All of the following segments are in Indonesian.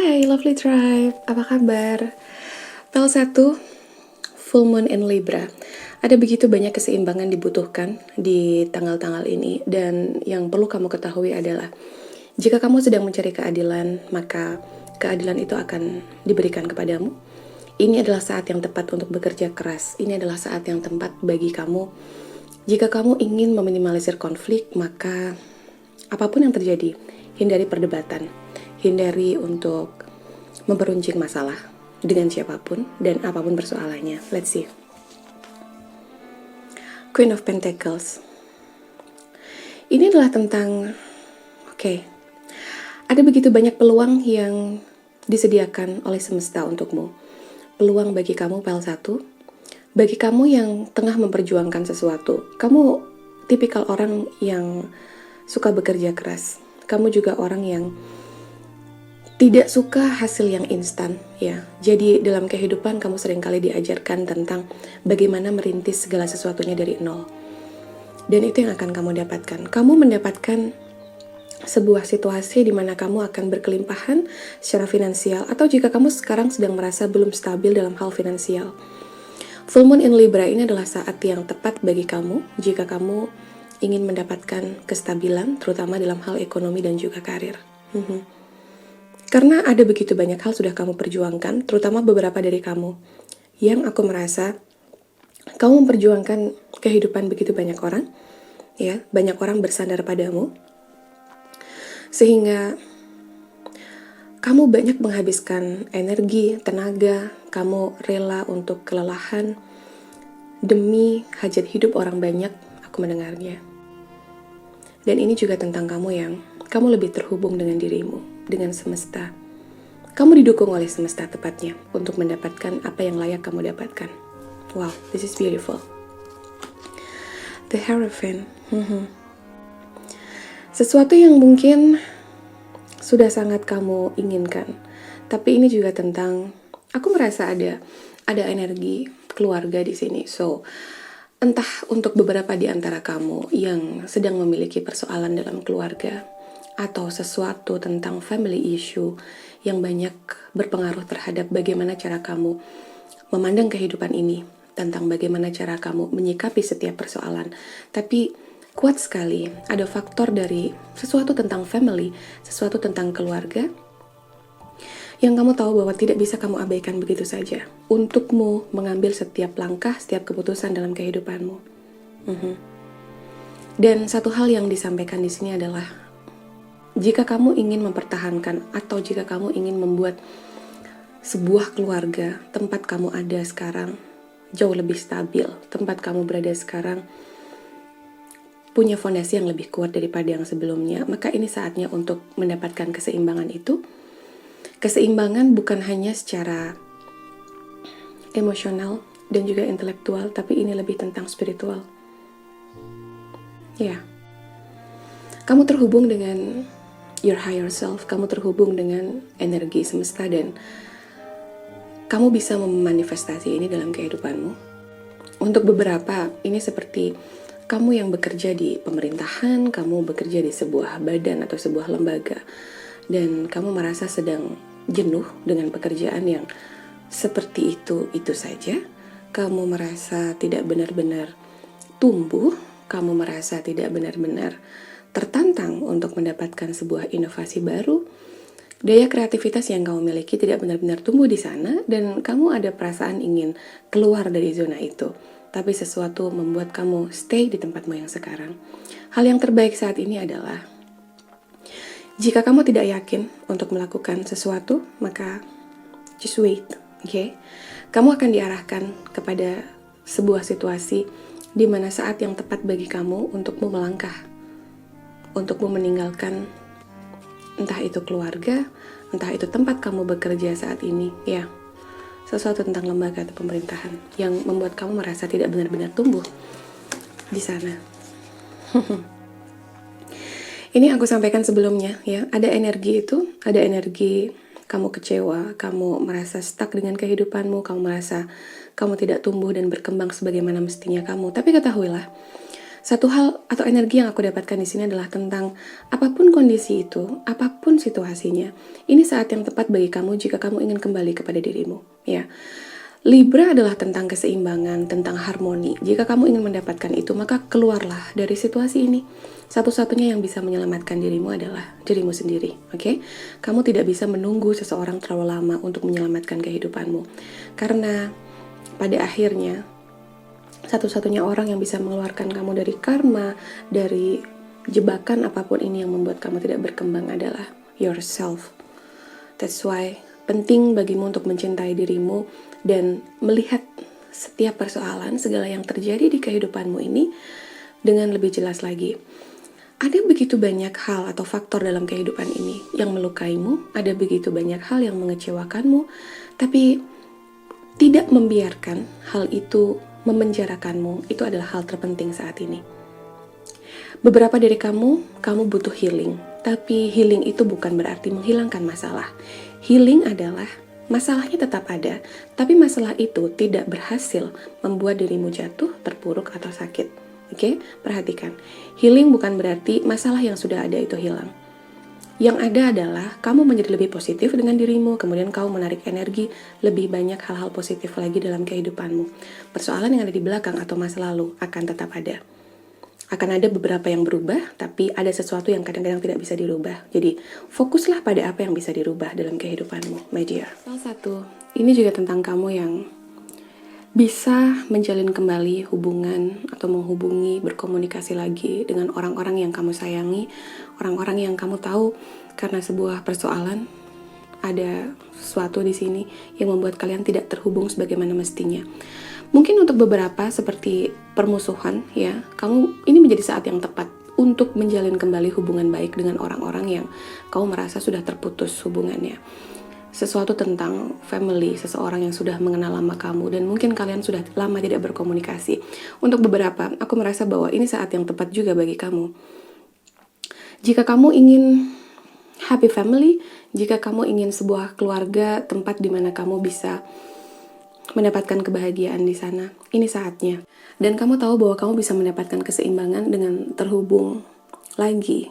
Hai Lovely Tribe, apa kabar? Pel 1, Full Moon in Libra. Ada begitu banyak keseimbangan dibutuhkan di tanggal-tanggal ini. Dan yang perlu kamu ketahui adalah jika kamu sedang mencari keadilan, maka keadilan itu akan diberikan kepadamu. Ini adalah saat yang tepat untuk bekerja keras. Ini adalah saat yang tepat bagi kamu. Jika kamu ingin meminimalisir konflik, maka apapun yang terjadi, hindari perdebatan. Hindari untuk memperuncing masalah dengan siapapun dan apapun persoalannya. Let's see. Queen of Pentacles. Ini adalah tentang, ada begitu banyak peluang yang disediakan oleh semesta untukmu. Peluang bagi kamu Pel 1, bagi kamu yang tengah memperjuangkan sesuatu. Kamu tipikal orang yang suka bekerja keras. Kamu juga orang yang tidak suka hasil yang instan, ya. Jadi dalam kehidupan kamu seringkali diajarkan tentang bagaimana merintis segala sesuatunya dari nol. Dan itu yang akan kamu dapatkan. Kamu mendapatkan sebuah situasi di mana kamu akan berkelimpahan secara finansial, atau jika kamu sekarang sedang merasa belum stabil dalam hal finansial. Full Moon in Libra ini adalah saat yang tepat bagi kamu jika kamu ingin mendapatkan kestabilan, terutama dalam hal ekonomi dan juga karir. Karena ada begitu banyak hal sudah kamu perjuangkan, terutama beberapa dari kamu, yang aku merasa kamu memperjuangkan kehidupan begitu banyak orang, ya, banyak orang bersandar padamu, sehingga kamu banyak menghabiskan energi, tenaga, kamu rela untuk kelelahan demi hajat hidup orang banyak. Aku mendengarnya. Dan ini juga tentang kamu yang kamu lebih terhubung dengan dirimu, dengan semesta. Kamu didukung oleh semesta tepatnya untuk mendapatkan apa yang layak kamu dapatkan. Wow, this is beautiful. The Hierophant. Sesuatu yang mungkin sudah sangat kamu inginkan. Tapi ini juga tentang, aku merasa ada energi keluarga di sini. So, entah untuk beberapa di antara kamu yang sedang memiliki persoalan dalam keluarga, atau sesuatu tentang family issue yang banyak berpengaruh terhadap bagaimana cara kamu memandang kehidupan ini, tentang bagaimana cara kamu menyikapi setiap persoalan. Tapi kuat sekali ada faktor dari sesuatu tentang family, sesuatu tentang keluarga yang kamu tahu bahwa tidak bisa kamu abaikan begitu saja untukmu mengambil setiap langkah, setiap keputusan dalam kehidupanmu. Dan satu hal yang disampaikan di sini adalah jika kamu ingin mempertahankan atau jika kamu ingin membuat sebuah keluarga, tempat kamu ada sekarang jauh lebih stabil, tempat kamu berada sekarang punya fondasi yang lebih kuat daripada yang sebelumnya, maka ini saatnya untuk mendapatkan keseimbangan itu. Keseimbangan bukan hanya secara emosional dan juga intelektual, tapi ini lebih tentang spiritual. Ya, kamu terhubung dengan your higher self, kamu terhubung dengan energi semesta dan kamu bisa memanifestasi ini dalam kehidupanmu. Untuk beberapa, ini seperti kamu yang bekerja di pemerintahan, kamu bekerja di sebuah badan atau sebuah lembaga, dan kamu merasa sedang jenuh dengan pekerjaan yang seperti itu saja. Kamu merasa tidak benar-benar tumbuh, kamu merasa tidak benar-benar tertantang untuk mendapatkan sebuah inovasi baru. Daya kreativitas yang kamu miliki tidak benar-benar tumbuh di sana, dan kamu ada perasaan ingin keluar dari zona itu. Tapi sesuatu membuat kamu stay di tempatmu yang sekarang. Hal yang terbaik saat ini adalah jika kamu tidak yakin untuk melakukan sesuatu, maka just wait, okay? Kamu akan diarahkan kepada sebuah situasi di mana saat yang tepat bagi kamu untukmu melangkah, untukmu meninggalkan entah itu keluarga, entah itu tempat kamu bekerja saat ini, ya, sesuatu tentang lembaga atau pemerintahan yang membuat kamu merasa tidak benar-benar tumbuh di sana. Ini aku sampaikan sebelumnya, ya, ada energi itu, ada energi kamu kecewa, kamu merasa stuck dengan kehidupanmu, kamu merasa kamu tidak tumbuh dan berkembang sebagaimana mestinya kamu. Tapi ketahuilah, Satu hal atau energi yang aku dapatkan di sini adalah tentang apapun kondisi itu, apapun situasinya, ini saat yang tepat bagi kamu jika kamu ingin kembali kepada dirimu, ya. Libra adalah tentang keseimbangan, tentang harmoni. Jika kamu ingin mendapatkan itu, maka keluarlah dari situasi ini. Satu-satunya yang bisa menyelamatkan dirimu adalah dirimu sendiri, oke? Kamu tidak bisa menunggu seseorang terlalu lama untuk menyelamatkan kehidupanmu. Karena pada akhirnya satu-satunya orang yang bisa mengeluarkan kamu dari karma, dari jebakan apapun ini yang membuat kamu tidak berkembang adalah yourself. That's why penting bagimu untuk mencintai dirimu dan melihat setiap persoalan, segala yang terjadi di kehidupanmu ini dengan lebih jelas lagi. Ada begitu banyak hal atau faktor dalam kehidupan ini yang melukaimu, ada begitu banyak hal yang mengecewakanmu, tapi tidak membiarkan hal itu memenjarakanmu, itu adalah hal terpenting saat ini. Beberapa dari kamu butuh healing, tapi healing itu bukan berarti menghilangkan masalah. Healing adalah masalahnya tetap ada, tapi masalah itu tidak berhasil membuat dirimu jatuh, terpuruk, atau sakit. Oke, perhatikan. Healing bukan berarti masalah yang sudah ada itu hilang. Yang ada adalah kamu menjadi lebih positif dengan dirimu, kemudian kamu menarik energi lebih banyak hal-hal positif lagi dalam kehidupanmu. Persoalan yang ada di belakang atau masa lalu akan tetap ada. Akan ada beberapa yang berubah, tapi ada sesuatu yang kadang-kadang tidak bisa dirubah. Jadi, fokuslah pada apa yang bisa dirubah dalam kehidupanmu, my dear. Salah satu, ini juga tentang kamu yang bisa menjalin kembali hubungan atau menghubungi, berkomunikasi lagi dengan orang-orang yang kamu sayangi, orang-orang yang kamu tahu karena sebuah persoalan ada sesuatu di sini yang membuat kalian tidak terhubung sebagaimana mestinya. Mungkin untuk beberapa seperti permusuhan, ya, kamu ini menjadi saat yang tepat untuk menjalin kembali hubungan baik dengan orang-orang yang kamu merasa sudah terputus hubungannya. Sesuatu tentang family, seseorang yang sudah mengenal lama kamu, dan mungkin kalian sudah lama tidak berkomunikasi. Untuk beberapa, aku merasa bahwa ini saat yang tepat juga bagi kamu. Jika kamu ingin happy family, jika kamu ingin sebuah keluarga, tempat di mana kamu bisa mendapatkan kebahagiaan di sana, ini saatnya. Dan kamu tahu bahwa kamu bisa mendapatkan keseimbangan dengan terhubung lagi.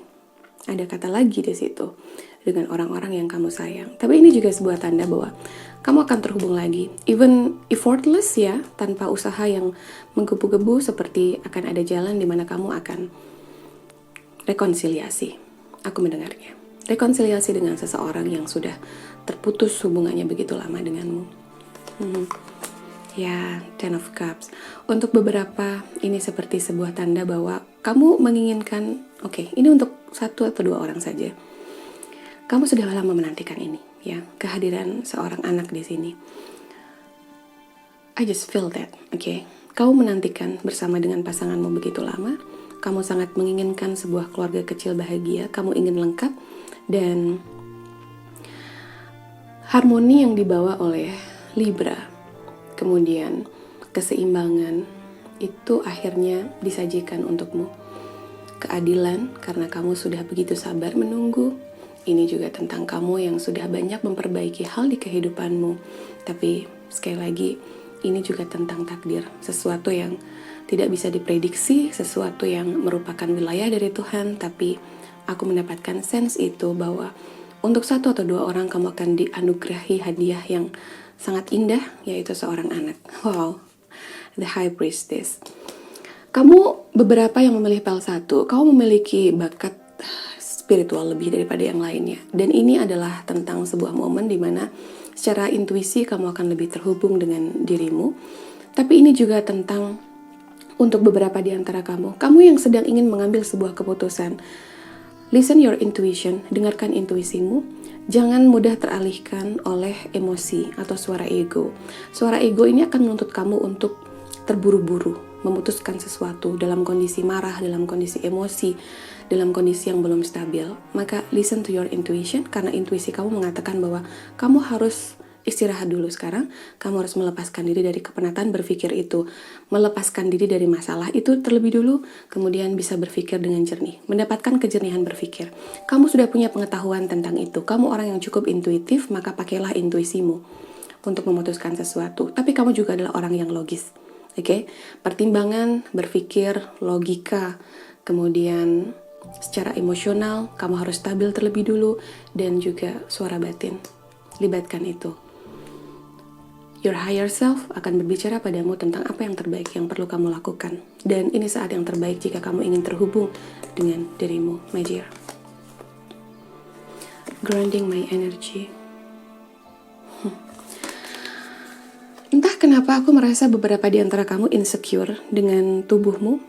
Ada kata lagi di situ, dengan orang-orang yang kamu sayang. Tapi ini juga sebuah tanda bahwa kamu akan terhubung lagi, even effortless, ya, tanpa usaha yang menggebu-gebu, seperti akan ada jalan di mana kamu akan rekonsiliasi. Aku mendengarnya. Rekonsiliasi dengan seseorang yang sudah terputus hubungannya begitu lama denganmu. Ya, Ten of Cups. Untuk beberapa, ini seperti sebuah tanda bahwa kamu menginginkan, oke, ini untuk 1 atau 2 orang saja. Kamu sudah lama menantikan ini, ya, kehadiran seorang anak di sini. I just feel that, oke. Kamu menantikan bersama dengan pasanganmu begitu lama. Kamu sangat menginginkan sebuah keluarga kecil bahagia. Kamu ingin lengkap, dan harmoni yang dibawa oleh Libra, kemudian keseimbangan, itu akhirnya disajikan untukmu. Keadilan, karena kamu sudah begitu sabar menunggu. Ini juga tentang kamu yang sudah banyak memperbaiki hal di kehidupanmu. Tapi sekali lagi, ini juga tentang takdir. Sesuatu yang tidak bisa diprediksi, sesuatu yang merupakan wilayah dari Tuhan. Tapi aku mendapatkan sense itu bahwa untuk 1 atau 2 orang kamu akan dianugerahi hadiah yang sangat indah, yaitu seorang anak. Wow, the High Priestess. Kamu beberapa yang memilih PEL 1, kamu memiliki bakat spiritual lebih daripada yang lainnya. Dan ini adalah tentang sebuah momen di mana secara intuisi kamu akan lebih terhubung dengan dirimu. Tapi ini juga tentang untuk beberapa di antara kamu yang sedang ingin mengambil sebuah keputusan. Listen your intuition, dengarkan intuisimu. Jangan mudah teralihkan oleh emosi atau suara ego. Suara ego ini akan menuntut kamu untuk terburu-buru memutuskan sesuatu dalam kondisi marah, dalam kondisi emosi, dalam kondisi yang belum stabil. Maka listen to your intuition, karena intuisi kamu mengatakan bahwa kamu harus istirahat dulu sekarang. Kamu harus melepaskan diri dari kepenatan berpikir itu, melepaskan diri dari masalah itu terlebih dulu, kemudian bisa berpikir dengan jernih, mendapatkan kejernihan berpikir. Kamu sudah punya pengetahuan tentang itu, kamu orang yang cukup intuitif, maka pakailah intuisimu untuk memutuskan sesuatu. Tapi kamu juga adalah orang yang logis. Oke, pertimbangan, berpikir, logika, kemudian secara emosional, kamu harus stabil terlebih dulu, dan juga suara batin. Libatkan itu. Your higher self akan berbicara padamu tentang apa yang terbaik yang perlu kamu lakukan. Dan ini saat yang terbaik jika kamu ingin terhubung dengan dirimu, my dear. Grounding my energy. Entah kenapa aku merasa beberapa di antara kamu insecure dengan tubuhmu.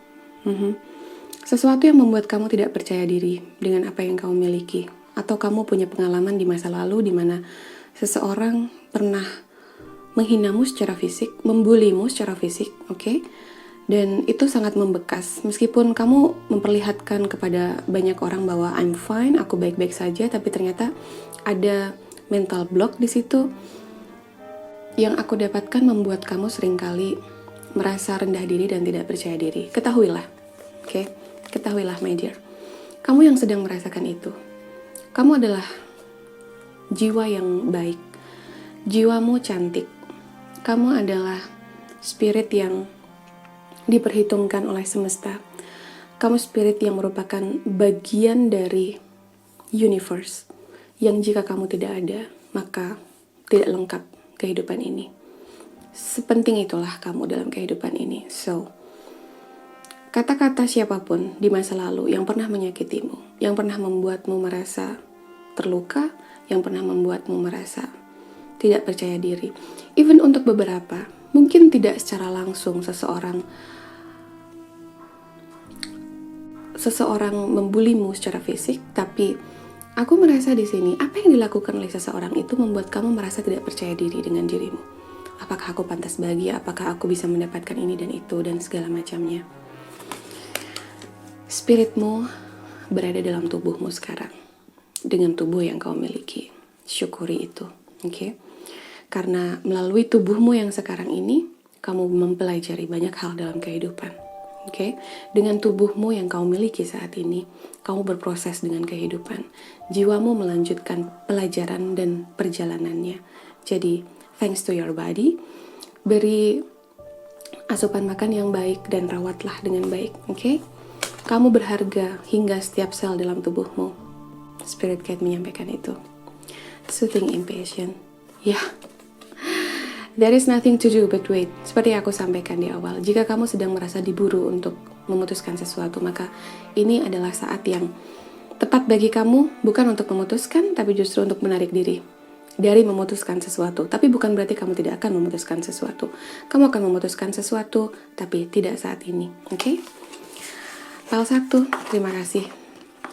Sesuatu yang membuat kamu tidak percaya diri dengan apa yang kamu miliki. Atau kamu punya pengalaman di masa lalu di mana seseorang pernah menghinamu secara fisik, membulimu secara fisik, oke? Dan itu sangat membekas. Meskipun kamu memperlihatkan kepada banyak orang bahwa I'm fine, aku baik-baik saja, tapi ternyata ada mental block di situ. Yang aku dapatkan membuat kamu seringkali merasa rendah diri dan tidak percaya diri. Ketahuilah, oke? Ketahuilah, my dear. Kamu yang sedang merasakan itu. Kamu adalah jiwa yang baik. Jiwamu cantik. Kamu adalah spirit yang diperhitungkan oleh semesta. Kamu spirit yang merupakan bagian dari universe. Yang jika kamu tidak ada, maka tidak lengkap kehidupan ini. Sepenting itulah kamu dalam kehidupan ini. So, kata-kata siapapun di masa lalu yang pernah menyakitimu, yang pernah membuatmu merasa terluka, yang pernah membuatmu merasa tidak percaya diri. Even untuk beberapa, mungkin tidak secara langsung seseorang membulimu secara fisik, tapi aku merasa di sini apa yang dilakukan oleh seseorang itu membuat kamu merasa tidak percaya diri dengan dirimu. Apakah aku pantas bahagia? Apakah aku bisa mendapatkan ini dan itu dan segala macamnya? Spiritmu berada dalam tubuhmu sekarang, dengan tubuh yang kau miliki. Syukuri itu, oke? Karena melalui tubuhmu yang sekarang ini, kamu mempelajari banyak hal dalam kehidupan. Oke? Dengan tubuhmu yang kau miliki saat ini, kamu berproses dengan kehidupan. Jiwamu melanjutkan pelajaran dan perjalanannya. Jadi, thanks to your body, beri asupan makan yang baik dan rawatlah dengan baik. Oke? Kamu berharga hingga setiap sel dalam tubuhmu. Spirit Guide menyampaikan itu. Soothing impatient. Ya. There is nothing to do but wait. Seperti yang aku sampaikan di awal, jika kamu sedang merasa diburu untuk memutuskan sesuatu, maka ini adalah saat yang tepat bagi kamu, bukan untuk memutuskan, tapi justru untuk menarik diri dari memutuskan sesuatu. Tapi bukan berarti kamu tidak akan memutuskan sesuatu. Kamu akan memutuskan sesuatu, tapi tidak saat ini. Oke? File 1, terima kasih.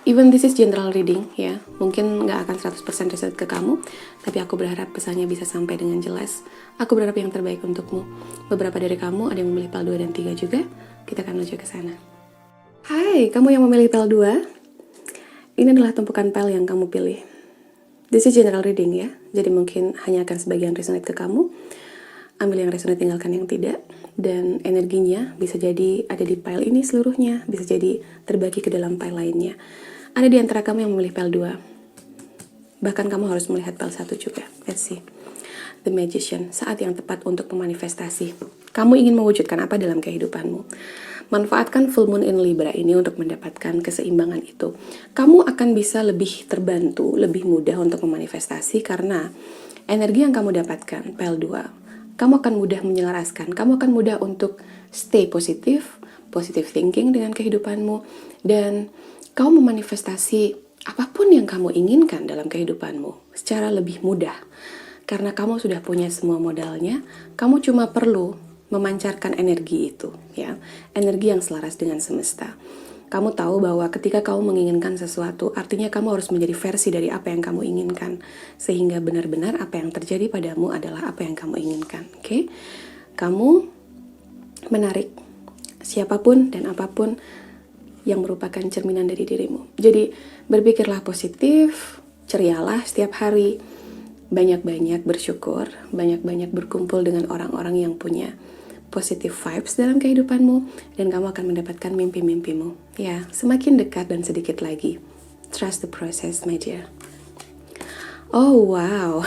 Even this is general reading, ya, mungkin nggak akan 100% result ke kamu, tapi aku berharap pesannya bisa sampai dengan jelas. Aku berharap yang terbaik untukmu. Beberapa dari kamu ada yang memilih PAL 2 dan 3 juga, kita akan menuju ke sana. Hai, kamu yang memilih PAL 2, ini adalah tumpukan PAL yang kamu pilih. This is general reading, ya, jadi mungkin hanya akan sebagian resonate ke kamu. Ambil yang resonate, tinggalkan yang tidak. Dan energinya bisa jadi ada di pile ini seluruhnya, bisa jadi terbagi ke dalam pile lainnya. Ada di antara kamu yang memilih pile 2. Bahkan kamu harus melihat pile 1 juga. Let's see. The Magician, saat yang tepat untuk memanifestasi. Kamu ingin mewujudkan apa dalam kehidupanmu? Manfaatkan full moon in Libra ini untuk mendapatkan keseimbangan itu. Kamu akan bisa lebih terbantu, lebih mudah untuk memanifestasi karena energi yang kamu dapatkan, pile 2, kamu akan mudah menyelaraskan, kamu akan mudah untuk stay positif, positive thinking dengan kehidupanmu, dan kamu memanifestasi apapun yang kamu inginkan dalam kehidupanmu secara lebih mudah. Karena kamu sudah punya semua modalnya, kamu cuma perlu memancarkan energi itu, ya, energi yang selaras dengan semesta. Kamu tahu bahwa ketika kamu menginginkan sesuatu, artinya kamu harus menjadi versi dari apa yang kamu inginkan, sehingga benar-benar apa yang terjadi padamu adalah apa yang kamu inginkan. Oke? Kamu menarik siapapun dan apapun yang merupakan cerminan dari dirimu. Jadi berpikirlah positif, cerialah setiap hari, banyak-banyak bersyukur, banyak-banyak berkumpul dengan orang-orang yang punya positive vibes dalam kehidupanmu, dan kamu akan mendapatkan mimpi-mimpimu. Ya, semakin dekat dan sedikit lagi. Trust the process, my dear. Oh, wow.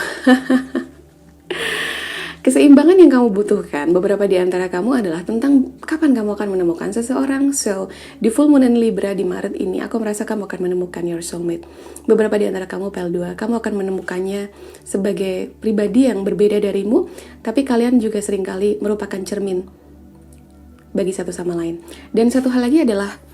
Keseimbangan yang kamu butuhkan, beberapa di antara kamu adalah tentang kapan kamu akan menemukan seseorang. So, di full moon in Libra di Maret ini, aku merasa kamu akan menemukan your soulmate. Beberapa di antara kamu PL2, kamu akan menemukannya sebagai pribadi yang berbeda darimu, tapi kalian juga seringkali merupakan cermin bagi satu sama lain. Dan satu hal lagi adalah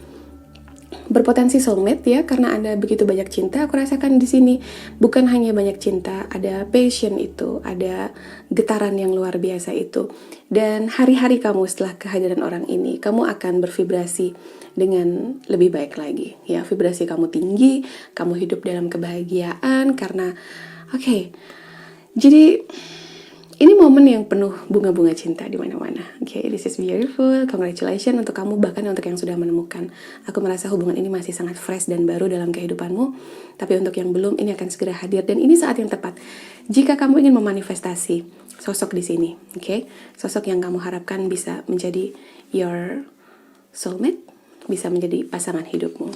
berpotensi soulmate ya, karena ada begitu banyak cinta. Aku rasakan di sini bukan hanya banyak cinta, ada passion itu, ada getaran yang luar biasa itu. Dan hari-hari kamu setelah kehadiran orang ini, kamu akan bervibrasi dengan lebih baik lagi ya. Vibrasi kamu tinggi, kamu hidup dalam kebahagiaan karena jadi ini momen yang penuh bunga-bunga cinta di mana-mana. This is beautiful. Congratulations untuk kamu, bahkan untuk yang sudah menemukan. Aku merasa hubungan ini masih sangat fresh dan baru dalam kehidupanmu. Tapi untuk yang belum, ini akan segera hadir dan ini saat yang tepat. Jika kamu ingin memanifestasi sosok di sini, sosok yang kamu harapkan bisa menjadi your soulmate, bisa menjadi pasangan hidupmu.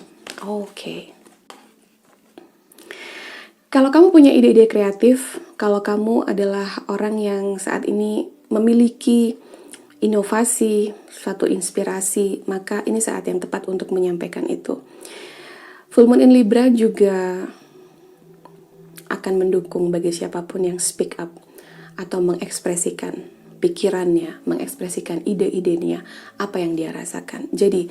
Kalau kamu punya ide-ide kreatif, kalau kamu adalah orang yang saat ini memiliki inovasi, suatu inspirasi, maka ini saat yang tepat untuk menyampaikan itu. Full Moon in Libra juga akan mendukung bagi siapapun yang speak up atau mengekspresikan pikirannya, mengekspresikan ide-idenya, apa yang dia rasakan. Jadi,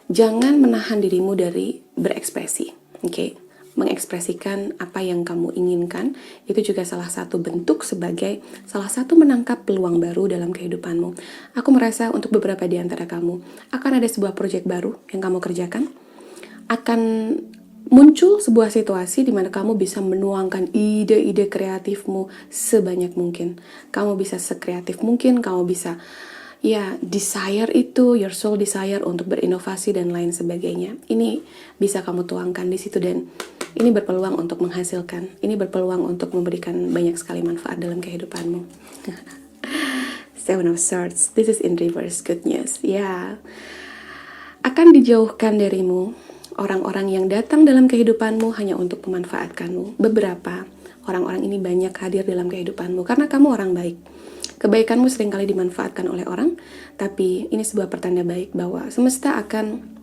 jangan menahan dirimu dari berekspresi, mengekspresikan apa yang kamu inginkan, itu juga salah satu bentuk sebagai salah satu menangkap peluang baru dalam kehidupanmu. Aku merasa untuk beberapa di antara kamu, akan ada sebuah proyek baru yang kamu kerjakan, akan muncul sebuah situasi di mana kamu bisa menuangkan ide-ide kreatifmu sebanyak mungkin. Kamu bisa sekreatif mungkin, kamu bisa desire itu, your soul desire untuk berinovasi dan lain sebagainya. Ini bisa kamu tuangkan di situ dan ini berpeluang untuk menghasilkan. Ini berpeluang untuk memberikan banyak sekali manfaat dalam kehidupanmu. Seven of Swords, this is in reverse, good news. Akan dijauhkan darimu orang-orang yang datang dalam kehidupanmu hanya untuk memanfaatkanmu. Beberapa orang-orang ini banyak hadir dalam kehidupanmu karena kamu orang baik. Kebaikanmu seringkali dimanfaatkan oleh orang, tapi ini sebuah pertanda baik bahwa semesta akan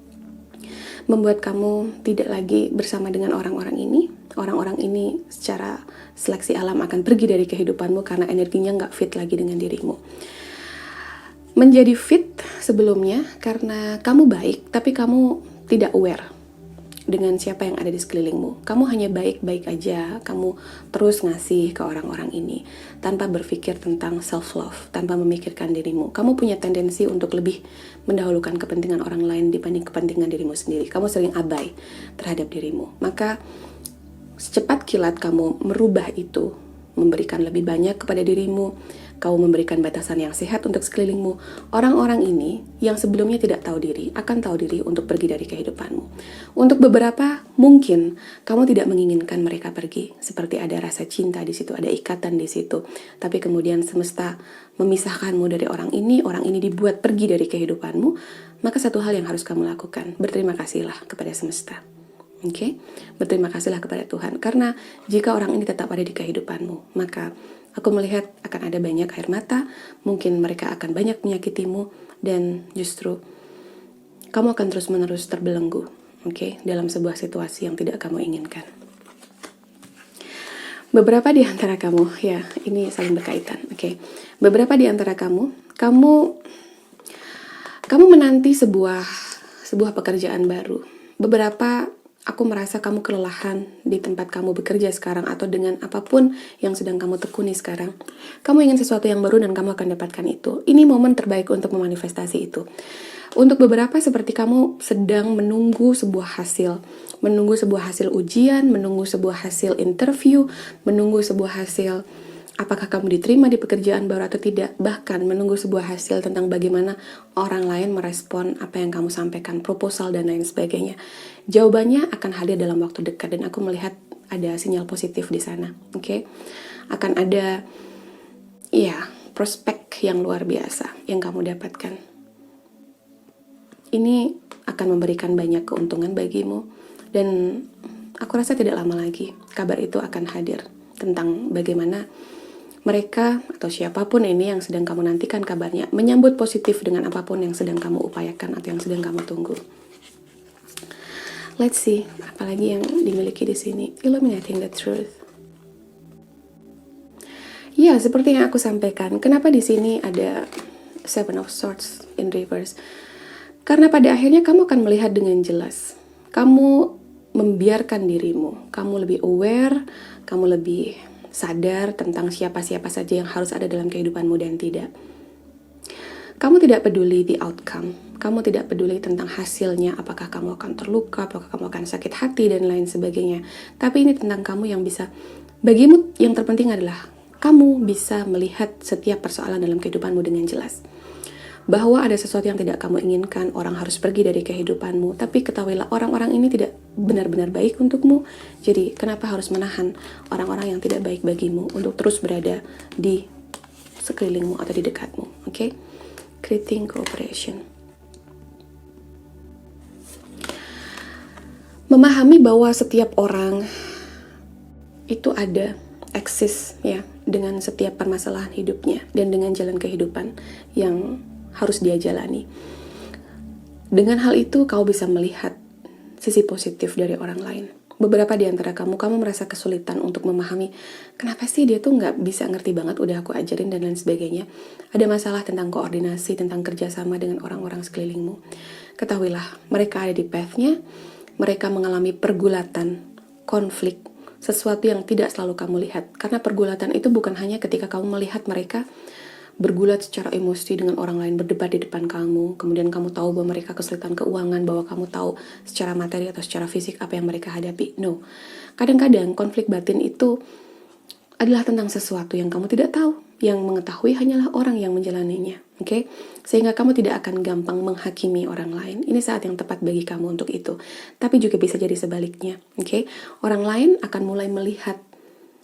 membuat kamu tidak lagi bersama dengan orang-orang ini. Orang-orang ini secara seleksi alam akan pergi dari kehidupanmu karena energinya nggak fit lagi dengan dirimu. Menjadi fit sebelumnya karena kamu baik, tapi kamu tidak aware dengan siapa yang ada di sekelilingmu. Kamu hanya baik-baik aja, kamu terus ngasih ke orang-orang ini tanpa berpikir tentang self-love, tanpa memikirkan dirimu. Kamu punya tendensi untuk lebih mendahulukan kepentingan orang lain dibanding kepentingan dirimu sendiri. Kamu sering abai terhadap dirimu. Maka secepat kilat kamu merubah itu, memberikan lebih banyak kepada dirimu, kamu memberikan batasan yang sehat untuk sekelilingmu. Orang-orang ini yang sebelumnya tidak tahu diri, akan tahu diri untuk pergi dari kehidupanmu. Untuk beberapa, mungkin kamu tidak menginginkan mereka pergi. Seperti ada rasa cinta di situ, ada ikatan di situ. Tapi kemudian semesta memisahkanmu dari orang ini dibuat pergi dari kehidupanmu. Maka satu hal yang harus kamu lakukan, berterima kasihlah kepada semesta. Berterima kasihlah kepada Tuhan. Karena jika orang ini tetap ada di kehidupanmu, maka aku melihat akan ada banyak air mata, mungkin mereka akan banyak menyakitimu, dan justru kamu akan terus-menerus terbelenggu, dalam sebuah situasi yang tidak kamu inginkan. Beberapa di antara kamu, ini saling berkaitan, Beberapa di antara kamu menanti sebuah pekerjaan baru. Beberapa aku merasa kamu kelelahan di tempat kamu bekerja sekarang atau dengan apapun yang sedang kamu tekuni sekarang. Kamu ingin sesuatu yang baru dan kamu akan dapatkan itu. Ini momen terbaik untuk memanifestasi itu. Untuk beberapa seperti kamu sedang menunggu sebuah hasil ujian, menunggu sebuah hasil interview, menunggu sebuah hasil apakah kamu diterima di pekerjaan baru atau tidak, bahkan menunggu sebuah hasil tentang bagaimana orang lain merespon apa yang kamu sampaikan, proposal dan lain sebagainya. Jawabannya akan hadir dalam waktu dekat dan aku melihat ada sinyal positif di sana. Akan ada prospek yang luar biasa yang kamu dapatkan. Ini akan memberikan banyak keuntungan bagimu dan aku rasa tidak lama lagi kabar itu akan hadir tentang bagaimana mereka atau siapapun ini yang sedang kamu nantikan kabarnya menyambut positif dengan apapun yang sedang kamu upayakan atau yang sedang kamu tunggu. Let's see, apalagi yang dimiliki di sini. Illuminating the truth. Ya, seperti yang aku sampaikan, kenapa di sini ada Seven of Swords in reverse? Karena pada akhirnya kamu akan melihat dengan jelas. Kamu membiarkan dirimu, kamu lebih aware, kamu lebih sadar tentang siapa-siapa saja yang harus ada dalam kehidupanmu dan tidak. Kamu tidak peduli the outcome, kamu tidak peduli tentang hasilnya, apakah kamu akan terluka, apakah kamu akan sakit hati, dan lain sebagainya. Tapi ini tentang kamu yang bisa, bagimu yang terpenting adalah kamu bisa melihat setiap persoalan dalam kehidupanmu dengan jelas. Bahwa ada sesuatu yang tidak kamu inginkan, orang harus pergi dari kehidupanmu, tapi ketahuilah orang-orang ini tidak benar-benar baik untukmu. Jadi kenapa harus menahan orang-orang yang tidak baik bagimu untuk terus berada di sekelilingmu atau di dekatmu, oke? Creating cooperation. Memahami bahwa setiap orang itu ada, eksis ya, dengan setiap permasalahan hidupnya dan dengan jalan kehidupan yang harus dia jalani. Dengan hal itu, kau bisa melihat sisi positif dari orang lain. Beberapa di antara kamu merasa kesulitan untuk memahami kenapa sih dia tuh nggak bisa ngerti banget, udah aku ajarin dan lain sebagainya. Ada masalah tentang koordinasi, tentang kerjasama dengan orang-orang sekelilingmu. Ketahuilah, mereka ada di path-nya, mereka mengalami pergulatan, konflik, sesuatu yang tidak selalu kamu lihat. Karena pergulatan itu bukan hanya ketika kamu melihat mereka bergulat secara emosi dengan orang lain, berdebat di depan kamu, kemudian kamu tahu bahwa mereka kesulitan keuangan, bahwa kamu tahu secara materi atau secara fisik apa yang mereka hadapi. No, kadang-kadang konflik batin itu adalah tentang sesuatu yang kamu tidak tahu, yang mengetahui hanyalah orang yang menjalaninya, oke? Sehingga kamu tidak akan gampang menghakimi orang lain. Ini saat yang tepat bagi kamu untuk itu. Tapi juga bisa jadi sebaliknya, oke? Orang lain akan mulai melihat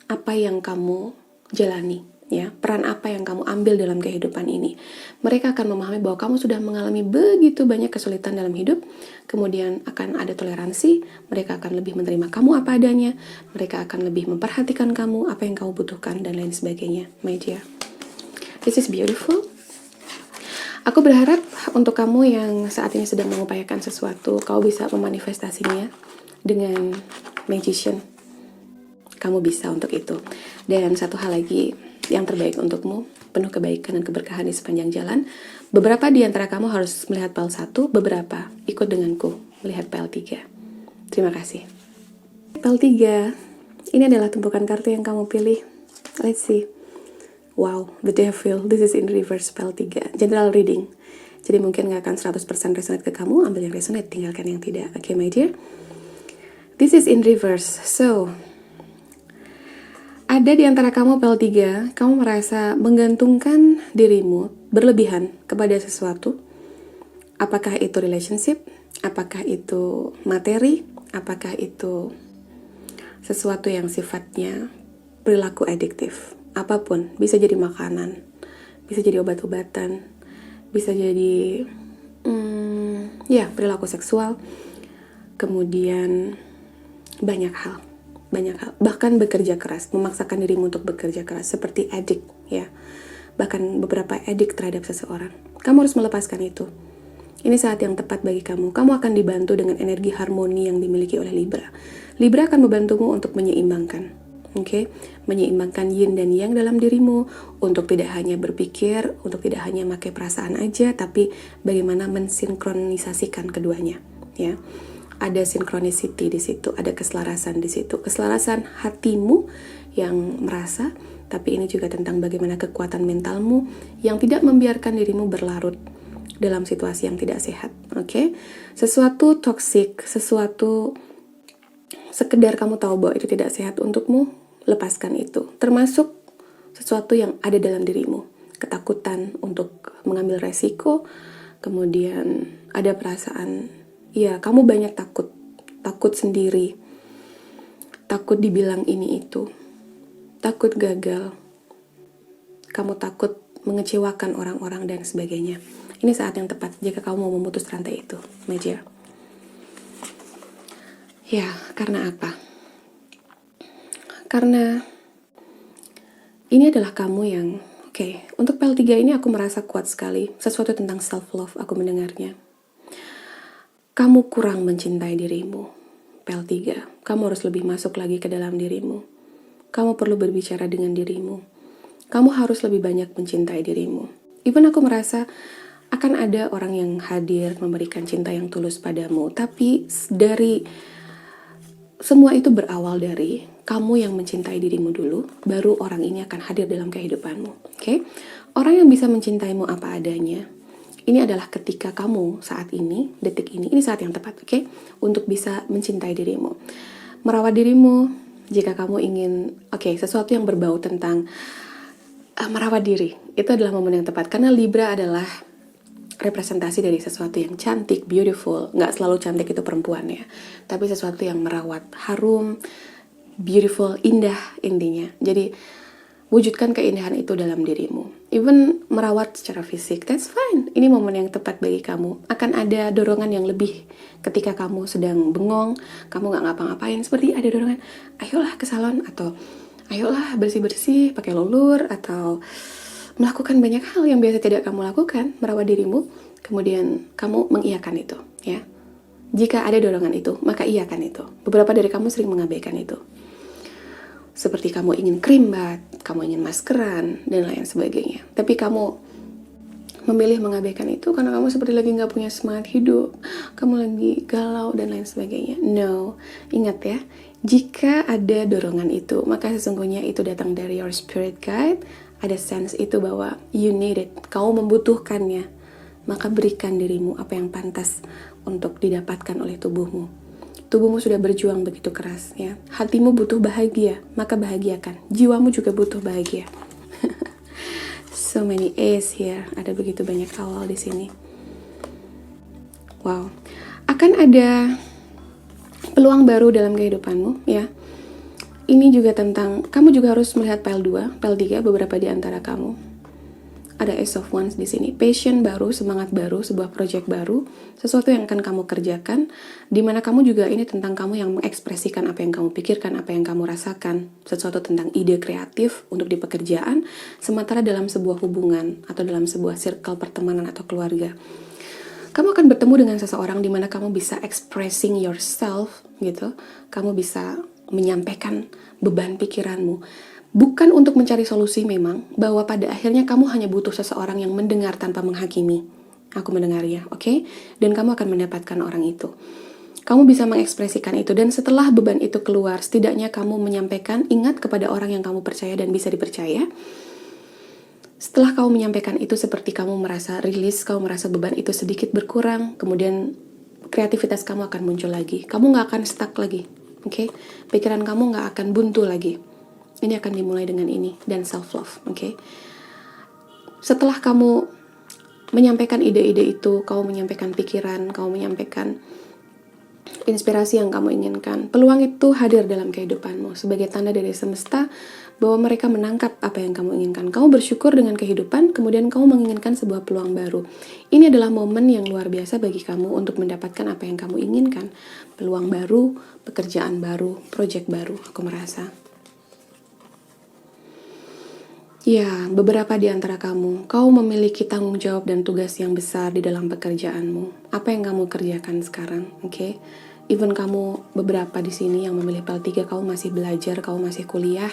apa yang kamu jalani, ya, peran apa yang kamu ambil dalam kehidupan ini. Mereka akan memahami bahwa kamu sudah mengalami begitu banyak kesulitan dalam hidup, kemudian akan ada toleransi, mereka akan lebih menerima kamu apa adanya, mereka akan lebih memperhatikan kamu, apa yang kamu butuhkan, dan lain sebagainya, my dear. This is beautiful. Aku berharap untuk kamu yang saat ini sedang mengupayakan sesuatu, kau bisa memanifestasinya dengan magician. Kamu bisa untuk itu. Dan satu hal lagi, yang terbaik untukmu, penuh kebaikan dan keberkahan di sepanjang jalan. Beberapa di antara kamu harus melihat PL 1, beberapa ikut denganku melihat PL 3. Terima kasih. PL 3, ini adalah tumpukan kartu yang kamu pilih. Let's see. Wow, the devil, this is in reverse PL 3. General reading. Jadi mungkin gak akan 100% resonate ke kamu, ambil yang resonate, tinggalkan yang tidak. Okay, my dear? This is in reverse. So, ada di antara kamu PL 3, kamu merasa menggantungkan dirimu berlebihan kepada sesuatu. Apakah itu relationship? Apakah itu materi? Apakah itu sesuatu yang sifatnya perilaku adiktif? Apapun, bisa jadi makanan, bisa jadi obat-obatan, bisa jadi perilaku seksual, kemudian banyak hal, bahkan bekerja keras, memaksakan dirimu untuk bekerja keras, seperti addict, ya, bahkan beberapa addict terhadap seseorang. Kamu harus melepaskan itu. Ini saat yang tepat bagi kamu. Kamu akan dibantu dengan energi harmoni yang dimiliki oleh Libra. Libra akan membantumu untuk menyeimbangkan, oke? Menyeimbangkan yin dan yang dalam dirimu, untuk tidak hanya berpikir, untuk tidak hanya pakai perasaan aja, tapi bagaimana mensinkronisasikan keduanya, ya. Ada synchronicity di situ, ada keselarasan di situ. Keselarasan hatimu yang merasa, tapi ini juga tentang bagaimana kekuatan mentalmu yang tidak membiarkan dirimu berlarut dalam situasi yang tidak sehat, oke? Sesuatu toksik, sesuatu sekedar kamu tahu bahwa itu tidak sehat untukmu, lepaskan itu. Termasuk sesuatu yang ada dalam dirimu, ketakutan untuk mengambil resiko, kemudian ada perasaan, ya, kamu banyak takut sendiri, takut dibilang ini itu, takut gagal, kamu takut mengecewakan orang-orang dan sebagainya. Ini saat yang tepat jika kamu mau memutus rantai itu, my dear. Ya, karena apa? Karena Ini adalah kamu yang, untuk PL3 ini aku merasa kuat sekali. Sesuatu tentang self-love aku mendengarnya. Kamu kurang mencintai dirimu, PL3. Kamu harus lebih masuk lagi ke dalam dirimu. Kamu perlu berbicara dengan dirimu. Kamu harus lebih banyak mencintai dirimu. Even aku merasa akan ada orang yang hadir memberikan cinta yang tulus padamu. Tapi dari semua itu berawal dari kamu yang mencintai dirimu dulu, baru orang ini akan hadir dalam kehidupanmu. Oke? Orang yang bisa mencintaimu apa adanya, ini adalah ketika kamu saat ini, detik ini saat yang tepat, oke? Untuk bisa mencintai dirimu. Merawat dirimu, jika kamu ingin, sesuatu yang berbau tentang merawat diri, itu adalah momen yang tepat. Karena Libra adalah representasi dari sesuatu yang cantik, beautiful. Nggak selalu cantik itu perempuan ya, tapi sesuatu yang merawat, harum, beautiful, indah intinya. Jadi wujudkan keindahan itu dalam dirimu. Even merawat secara fisik, that's fine. Ini momen yang tepat bagi kamu. Akan ada dorongan yang lebih ketika kamu sedang bengong, kamu nggak ngapa-ngapain, seperti ada dorongan, ayolah ke salon, atau ayolah bersih-bersih, pakai lulur, atau melakukan banyak hal yang biasa tidak kamu lakukan, merawat dirimu, kemudian kamu mengiyakan itu, ya. Jika ada dorongan itu, maka iyakan itu. Beberapa dari kamu sering mengabaikan itu. Seperti kamu ingin krim bat, kamu ingin maskeran, dan lain sebagainya. Tapi kamu memilih mengabaikan itu karena kamu seperti lagi nggak punya semangat hidup, kamu lagi galau, dan lain sebagainya. No, ingat ya, jika ada dorongan itu, maka sesungguhnya itu datang dari your spirit guide. Ada sense itu bahwa you need it, kamu membutuhkannya. Maka berikan dirimu apa yang pantas untuk didapatkan oleh tubuhmu. Tubuhmu sudah berjuang begitu keras, ya. Hatimu butuh bahagia, maka bahagiakan. Jiwamu juga butuh bahagia. So many A's here, ada begitu banyak awal di sini. Wow, akan ada peluang baru dalam kehidupanmu, ya. Ini juga tentang, kamu juga harus melihat PL2, PL3, beberapa di antara kamu. Ada Ace of Wands di sini. Passion baru, semangat baru, sebuah project baru, sesuatu yang akan kamu kerjakan, dimana kamu juga ini tentang kamu yang mengekspresikan apa yang kamu pikirkan, apa yang kamu rasakan, sesuatu tentang ide kreatif untuk di pekerjaan, sementara dalam sebuah hubungan, atau dalam sebuah circle pertemanan atau keluarga. Kamu akan bertemu dengan seseorang dimana kamu bisa expressing yourself, gitu. Kamu bisa menyampaikan beban pikiranmu, bukan untuk mencari solusi memang, bahwa pada akhirnya kamu hanya butuh seseorang yang mendengar tanpa menghakimi. Aku mendengar ya, oke? Dan kamu akan mendapatkan orang itu. Kamu bisa mengekspresikan itu, dan setelah beban itu keluar, setidaknya kamu menyampaikan, ingat kepada orang yang kamu percaya dan bisa dipercaya. Setelah kamu menyampaikan itu, seperti kamu merasa rilis, kamu merasa beban itu sedikit berkurang, kemudian kreativitas kamu akan muncul lagi. Kamu gak akan stuck lagi. Oke, pikiran kamu nggak akan buntu lagi. Ini akan dimulai dengan ini dan self love. Oke. Setelah kamu menyampaikan ide-ide itu, kamu menyampaikan pikiran, kamu menyampaikan inspirasi yang kamu inginkan, peluang itu hadir dalam kehidupanmu sebagai tanda dari semesta bahwa mereka menangkap apa yang kamu inginkan. Kamu bersyukur dengan kehidupan, kemudian kamu menginginkan sebuah peluang baru. Ini adalah momen yang luar biasa bagi kamu untuk mendapatkan apa yang kamu inginkan. Peluang baru, pekerjaan baru, proyek baru, aku merasa. Ya, beberapa di antara kamu memiliki tanggung jawab dan tugas yang besar di dalam pekerjaanmu. Apa yang kamu kerjakan sekarang, oke? Even kamu beberapa di sini yang memilih PL3, kamu masih belajar, kamu masih kuliah,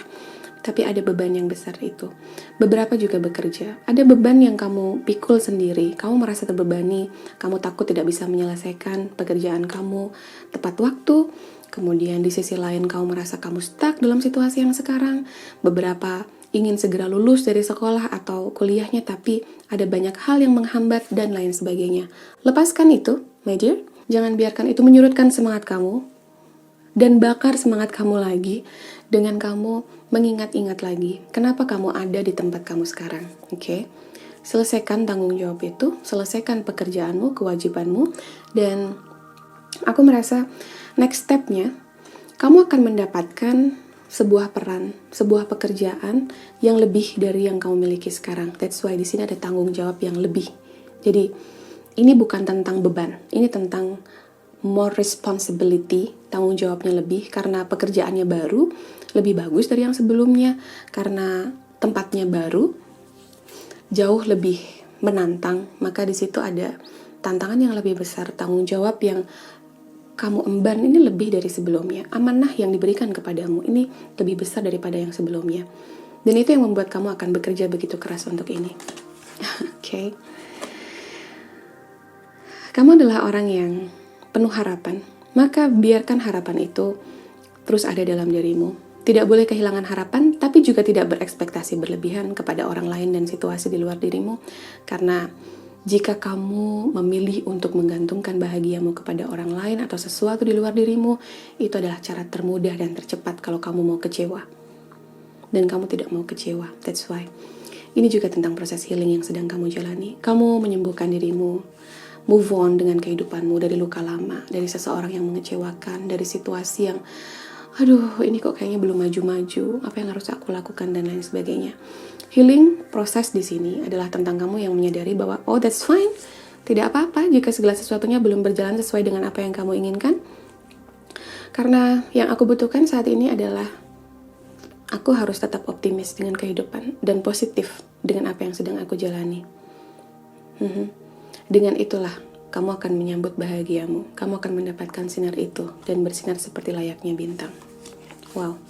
tapi ada beban yang besar itu. Beberapa juga bekerja. Ada beban yang kamu pikul sendiri. Kamu merasa terbebani, kamu takut tidak bisa menyelesaikan pekerjaan kamu tepat waktu. Kemudian di sisi lain kamu merasa kamu stuck dalam situasi yang sekarang. Beberapa ingin segera lulus dari sekolah atau kuliahnya, tapi ada banyak hal yang menghambat dan lain sebagainya. Lepaskan itu, my dear. Jangan biarkan itu menyurutkan semangat kamu dan bakar semangat kamu lagi dengan kamu mengingat-ingat lagi kenapa kamu ada di tempat kamu sekarang. Oke? Selesaikan tanggung jawab itu, selesaikan pekerjaanmu, kewajibanmu, dan aku merasa next step-nya kamu akan mendapatkan sebuah peran, sebuah pekerjaan yang lebih dari yang kamu miliki sekarang. That's why di sini ada tanggung jawab yang lebih. Jadi ini bukan tentang beban, ini tentang more responsibility, tanggung jawabnya lebih karena pekerjaannya baru, lebih bagus dari yang sebelumnya, karena tempatnya baru, jauh lebih menantang, maka di situ ada tantangan yang lebih besar, tanggung jawab yang kamu emban ini lebih dari sebelumnya. Amanah yang diberikan kepadamu ini lebih besar daripada yang sebelumnya. Dan itu yang membuat kamu akan bekerja begitu keras untuk ini. Oke. Kamu adalah orang yang penuh harapan, maka biarkan harapan itu terus ada dalam dirimu. Tidak boleh kehilangan harapan, tapi juga tidak berekspektasi berlebihan kepada orang lain dan situasi di luar dirimu. Karena jika kamu memilih untuk menggantungkan bahagiamu kepada orang lain atau sesuatu di luar dirimu, itu adalah cara termudah dan tercepat kalau kamu mau kecewa. Dan kamu tidak mau kecewa, that's why. Ini juga tentang proses healing yang sedang kamu jalani. Kamu menyembuhkan dirimu, move on dengan kehidupanmu dari luka lama, dari seseorang yang mengecewakan, dari situasi yang aduh ini kok kayaknya belum maju-maju, apa yang harus aku lakukan dan lain sebagainya. Healing proses di sini adalah tentang kamu yang menyadari bahwa oh that's fine, tidak apa-apa jika segala sesuatunya belum berjalan sesuai dengan apa yang kamu inginkan. Karena yang aku butuhkan saat ini adalah aku harus tetap optimis dengan kehidupan dan positif dengan apa yang sedang aku jalani. Dengan itulah kamu akan menyambut bahagiamu. Kamu akan mendapatkan sinar itu dan bersinar seperti layaknya bintang. Wow.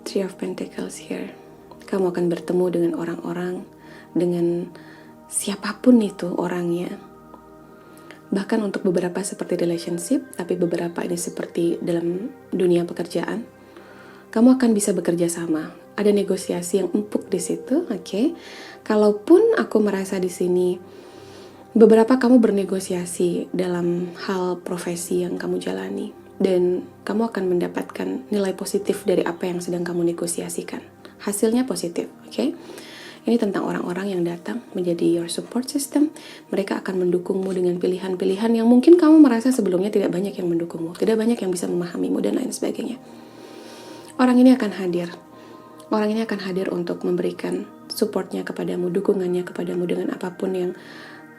Three of Pentacles here. Kamu akan bertemu dengan orang-orang, dengan siapapun itu orangnya. Bahkan untuk beberapa seperti relationship, tapi beberapa ini seperti dalam dunia pekerjaan. Kamu akan bisa bekerja sama. Ada negosiasi yang empuk di situ, oke? Kalaupun aku merasa di sini beberapa kamu bernegosiasi dalam hal profesi yang kamu jalani dan kamu akan mendapatkan nilai positif dari apa yang sedang kamu negosiasikan. Hasilnya positif, oke? Ini tentang orang-orang yang datang menjadi your support system. Mereka akan mendukungmu dengan pilihan-pilihan yang mungkin kamu merasa sebelumnya tidak banyak yang mendukungmu, tidak banyak yang bisa memahamimu dan lain sebagainya. Orang ini akan hadir. Orang ini akan hadir untuk memberikan supportnya kepadamu, dukungannya kepadamu dengan apapun yang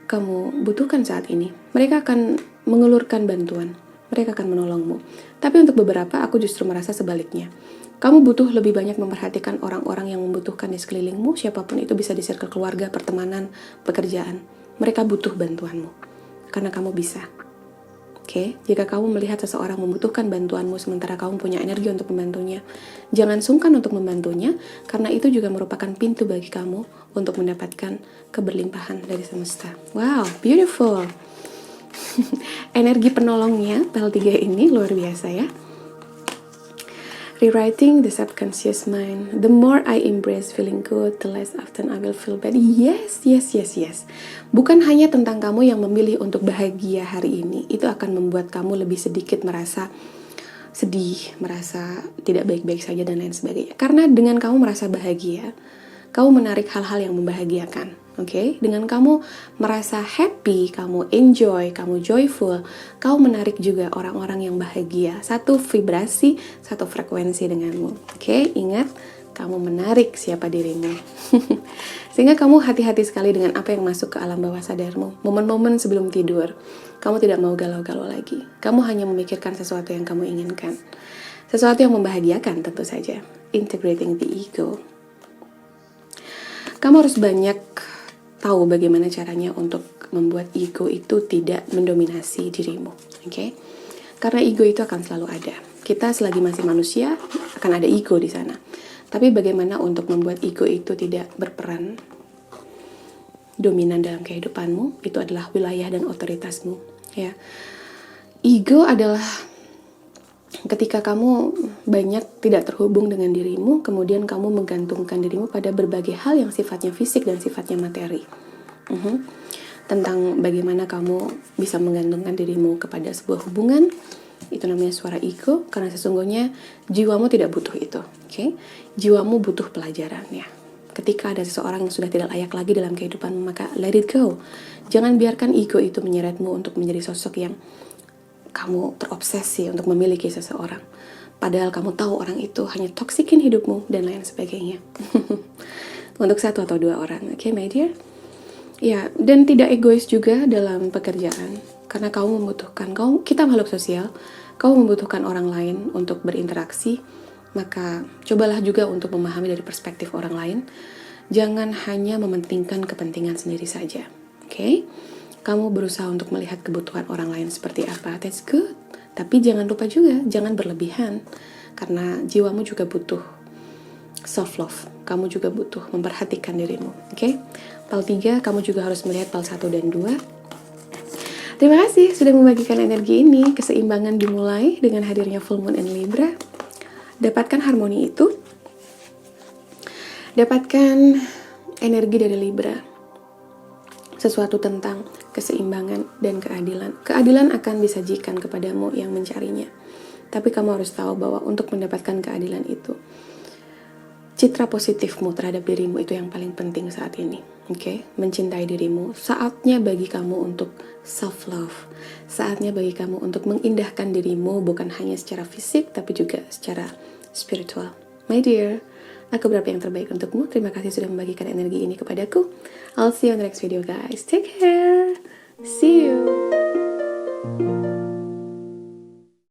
kamu butuhkan saat ini. Mereka akan mengulurkan bantuan. Mereka akan menolongmu. Tapi untuk beberapa, aku justru merasa sebaliknya. Kamu butuh lebih banyak memperhatikan orang-orang yang membutuhkan di sekelilingmu, siapapun itu, bisa di circle keluarga, pertemanan, pekerjaan. Mereka butuh bantuanmu. Karena kamu bisa. Oke, jika kamu melihat seseorang membutuhkan bantuanmu sementara kamu punya energi untuk membantunya, jangan sungkan untuk membantunya, karena itu juga merupakan pintu bagi kamu untuk mendapatkan keberlimpahan dari semesta. Wow, beautiful. Energi penolongnya, PL3 ini luar biasa ya. Rewriting the subconscious mind. The more I embrace feeling good, the less often I will feel bad. Yes. Bukan hanya tentang kamu yang memilih untuk bahagia hari ini. Itu akan membuat kamu lebih sedikit merasa sedih, merasa tidak baik-baik saja dan lain sebagainya. Karena dengan kamu merasa bahagia, kamu menarik hal-hal yang membahagiakan. Oke, dengan kamu merasa happy, kamu enjoy, kamu joyful, kamu menarik juga orang-orang yang bahagia. Satu vibrasi, satu frekuensi denganmu. Oke, ingat, kamu menarik siapa dirimu. Sehingga kamu hati-hati sekali dengan apa yang masuk ke alam bawah sadarmu. Momen-momen sebelum tidur, kamu tidak mau galau-galau lagi. Kamu hanya memikirkan sesuatu yang kamu inginkan. Sesuatu yang membahagiakan tentu saja. Integrating the ego. Kamu harus banyak tahu bagaimana caranya untuk membuat ego itu tidak mendominasi dirimu, oke? Karena ego itu akan selalu ada. Kita selagi masih manusia akan ada ego di sana. Tapi bagaimana untuk membuat ego itu tidak berperan dominan dalam kehidupanmu? Itu adalah wilayah dan otoritasmu, ya. Ego adalah ketika kamu banyak tidak terhubung dengan dirimu, kemudian kamu menggantungkan dirimu pada berbagai hal yang sifatnya fisik dan sifatnya materi. Tentang bagaimana kamu bisa menggantungkan dirimu kepada sebuah hubungan, itu namanya suara ego, karena sesungguhnya jiwamu tidak butuh itu. Okay? Jiwamu butuh pelajaran ya. Ketika ada seseorang yang sudah tidak layak lagi dalam kehidupanmu, maka let it go. Jangan biarkan ego itu menyeretmu untuk menjadi sosok yang kamu terobsesi untuk memiliki seseorang. Padahal kamu tahu orang itu hanya toksikin hidupmu dan lain sebagainya. Untuk satu atau dua orang, oke, my dear? Ya, dan tidak egois juga dalam pekerjaan. Karena kita makhluk sosial, kamu membutuhkan orang lain untuk berinteraksi. maka cobalah juga untuk memahami dari perspektif orang lain. Jangan hanya mementingkan kepentingan sendiri saja. Oke? Kamu berusaha untuk melihat kebutuhan orang lain seperti apa. That's good. Tapi jangan lupa juga, jangan berlebihan. Karena jiwamu juga butuh self-love. Kamu juga butuh memperhatikan dirimu. Oke? Pal 3, kamu juga harus melihat pal 1 dan 2. Terima kasih sudah membagikan energi ini. Keseimbangan dimulai dengan hadirnya full moon in Libra. Dapatkan harmoni itu. Dapatkan energi dari Libra. Sesuatu tentang keseimbangan dan keadilan. Keadilan akan disajikan kepadamu yang mencarinya. Tapi kamu harus tahu bahwa untuk mendapatkan keadilan itu, citra positifmu terhadap dirimu itu yang paling penting saat ini. Oke? Mencintai dirimu. Saatnya bagi kamu untuk self-love. Saatnya bagi kamu untuk mengindahkan dirimu bukan hanya secara fisik tapi juga secara spiritual. My dear, aku berharap yang terbaik untukmu. Terima kasih sudah membagikan energi ini kepadaku. I'll see you on the next video guys. Take care. See you.